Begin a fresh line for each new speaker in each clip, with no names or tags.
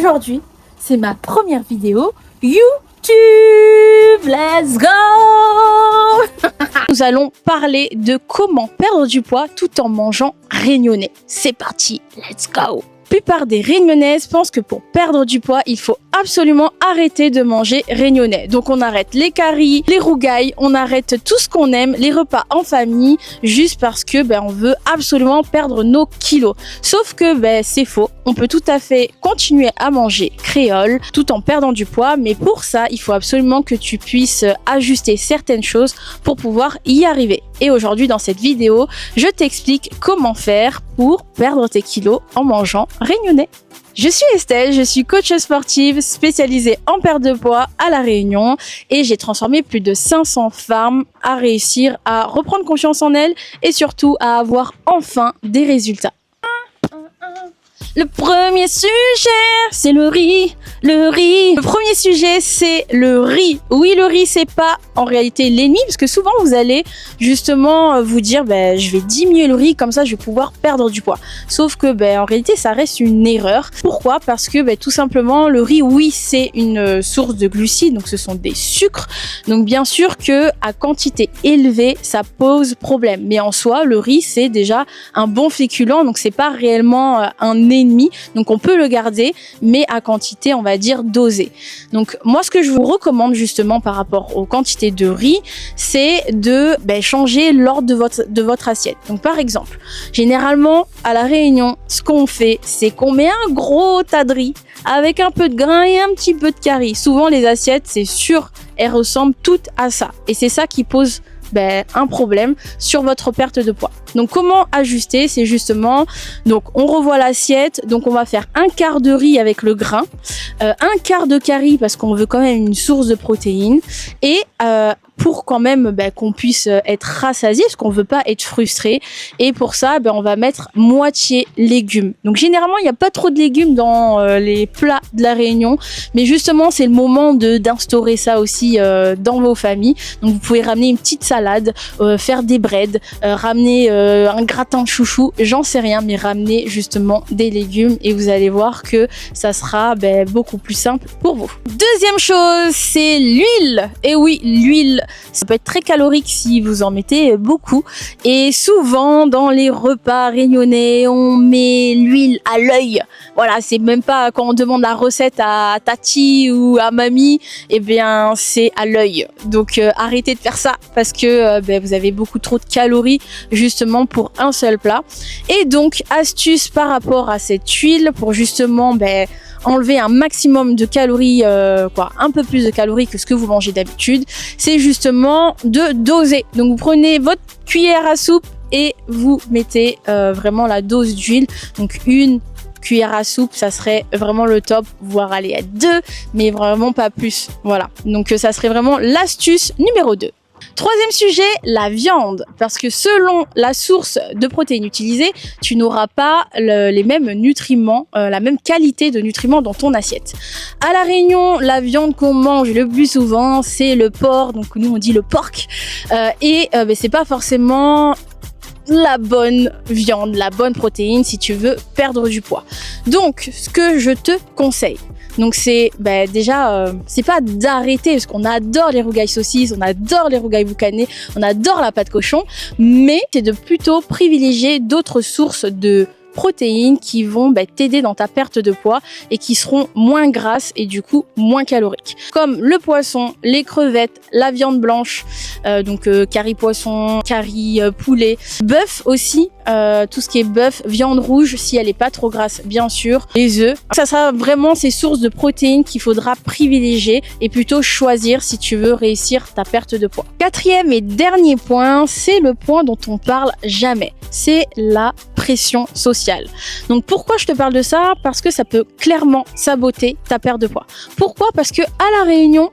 Aujourd'hui, c'est ma première vidéo YouTube. Let's go! Nous allons parler de comment perdre du poids tout en mangeant réunionnais. C'est parti, let's go! La plupart des réunionnaises pensent que pour perdre du poids, il faut absolument arrêter de manger réunionnais. Donc on arrête les caries, les rougailles, on arrête tout ce qu'on aime, les repas en famille, juste parce que on veut absolument perdre nos kilos. Sauf que c'est faux. On peut tout à fait continuer à manger créole tout en perdant du poids, mais pour ça, il faut absolument que tu puisses ajuster certaines choses pour pouvoir y arriver. Et aujourd'hui, dans cette vidéo, je t'explique comment faire pour perdre tes kilos en mangeant réunionnais. Je suis Estelle, je suis coach sportive spécialisée en perte de poids à La Réunion et j'ai transformé plus de 500 femmes à réussir à reprendre confiance en elles et surtout à avoir enfin des résultats. Le premier sujet, c'est le riz. Le premier sujet, c'est le riz. Oui, le riz, c'est pas en réalité l'ennemi, parce que souvent vous allez justement vous dire, je vais diminuer le riz, comme ça je vais pouvoir perdre du poids. Sauf que en réalité, ça reste une erreur. Pourquoi? Parce que tout simplement, le riz, oui, c'est une source de glucides, donc ce sont des sucres. Donc bien sûr que à quantité élevée, ça pose problème. Mais en soi, le riz, c'est déjà un bon féculent, donc c'est pas réellement un ennemi. Donc on peut le garder, mais à quantité, on va dire dosée. Donc moi, ce que je vous recommande justement par rapport aux quantités de riz, c'est de changer l'ordre de votre assiette. Donc par exemple, généralement à La Réunion, ce qu'on fait, c'est qu'on met un gros tas de riz avec un peu de grains et un petit peu de caries. Souvent les assiettes, c'est sûr, elles ressemblent toutes à ça. Et c'est ça qui pose un problème sur votre perte de poids. Donc comment ajuster? C'est justement, donc on revoit l'assiette, donc on va faire un quart de riz avec le grain, un quart de carie parce qu'on veut quand même une source de protéines et pour quand même qu'on puisse être rassasié, parce qu'on veut pas être frustré. Et pour ça, on va mettre moitié légumes. Donc généralement, il n'y a pas trop de légumes dans les plats de La Réunion, mais justement, c'est le moment d'instaurer ça aussi dans vos familles. Donc vous pouvez ramener une petite salade, faire des breads, ramener un gratin de chouchou, j'en sais rien, mais ramener justement des légumes et vous allez voir que ça sera beaucoup plus simple pour vous. Deuxième chose, c'est l'huile. Et oui, l'huile, ça peut être très calorique si vous en mettez beaucoup. Et souvent, dans les repas réunionnais, on met l'huile à l'œil. Voilà, c'est même pas quand on demande la recette à Tati ou à Mamie, c'est à l'œil. Donc arrêtez de faire ça parce que vous avez beaucoup trop de calories justement pour un seul plat. Et donc, astuce par rapport à cette huile pour justement enlever un maximum de calories, un peu plus de calories que ce que vous mangez d'habitude, c'est justement de doser. Donc vous prenez votre cuillère à soupe et vous mettez vraiment la dose d'huile. Donc une cuillère à soupe, ça serait vraiment le top, voire aller à 2, mais vraiment pas plus. Voilà, donc ça serait vraiment l'astuce numéro 2. Troisième sujet, la viande, parce que selon la source de protéines utilisée, tu n'auras pas les mêmes nutriments, la même qualité de nutriments dans ton assiette. À La Réunion, la viande qu'on mange le plus souvent, c'est le porc, donc nous on dit le porc, c'est pas forcément la bonne viande, la bonne protéine si tu veux perdre du poids. Donc, ce que je te conseille, donc c'est déjà, c'est pas d'arrêter parce qu'on adore les rougailles saucisses, on adore les rougailles boucanées, on adore la pâte cochon, mais c'est de plutôt privilégier d'autres sources de protéines qui vont t'aider dans ta perte de poids et qui seront moins grasses et du coup moins caloriques. Comme le poisson, les crevettes, la viande blanche, donc curry poisson, curry poulet, bœuf aussi, tout ce qui est bœuf, viande rouge si elle est pas trop grasse bien sûr, les œufs. Ça sera vraiment ces sources de protéines qu'il faudra privilégier et plutôt choisir si tu veux réussir ta perte de poids. Quatrième et dernier point, c'est le point dont on parle jamais. C'est la pression sociale. Donc pourquoi je te parle de ça? Parce que ça peut clairement saboter ta perte de poids. Pourquoi? Parce que à La Réunion,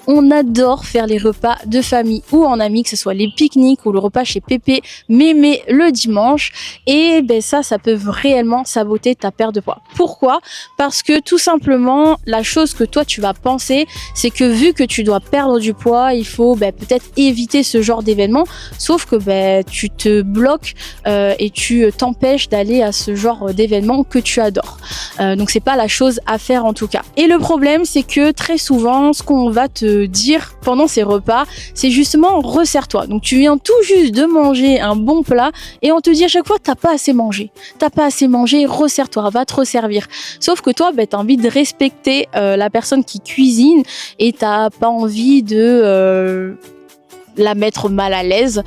on adore faire les repas de famille ou en amis, que ce soit les pique-niques ou le repas chez Pépé, Mémé le dimanche. Et ça peut réellement saboter ta perte de poids. Pourquoi? Parce que tout simplement, la chose que toi tu vas penser, c'est que vu que tu dois perdre du poids, il faut peut-être éviter ce genre d'événement. Sauf que tu te bloques et tu t'empêches d'aller à ce genre d'événement que tu adores. Donc c'est pas la chose à faire en tout cas. Et le problème, c'est que très souvent, ce qu'on va te dire pendant ces repas, c'est justement resserre-toi. Donc tu viens tout juste de manger un bon plat et on te dit à chaque fois t'as pas assez mangé. T'as pas assez mangé, resserre-toi, va te resservir. Sauf que toi, t'as envie de respecter la personne qui cuisine et t'as pas envie de la mettre mal à l'aise.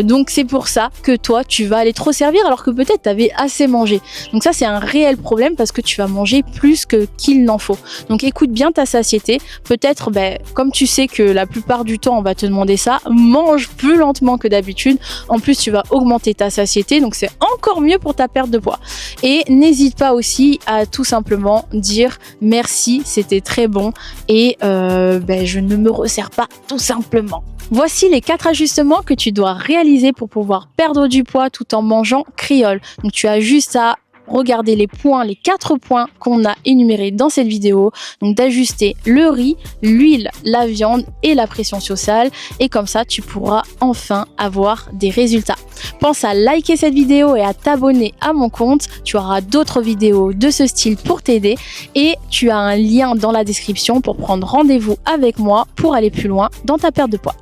Donc c'est pour ça que toi tu vas aller te resservir alors que peut-être tu avais assez mangé. Donc ça c'est un réel problème parce que tu vas manger plus qu'il n'en faut. Donc écoute bien ta satiété. Peut-être comme tu sais que la plupart du temps on va te demander ça, mange plus lentement que d'habitude. En plus tu vas augmenter ta satiété donc c'est encore mieux pour ta perte de poids. Et n'hésite pas aussi à tout simplement dire merci, c'était très bon et je ne me resserre pas tout simplement. Voici les 4 ajustements que tu dois réaliser pour pouvoir perdre du poids tout en mangeant créole. Donc tu as juste à regarder les 4 points qu'on a énumérés dans cette vidéo. Donc d'ajuster le riz, l'huile, la viande et la pression sociale. Et comme ça, tu pourras enfin avoir des résultats. Pense à liker cette vidéo et à t'abonner à mon compte. Tu auras d'autres vidéos de ce style pour t'aider. Et tu as un lien dans la description pour prendre rendez-vous avec moi pour aller plus loin dans ta perte de poids.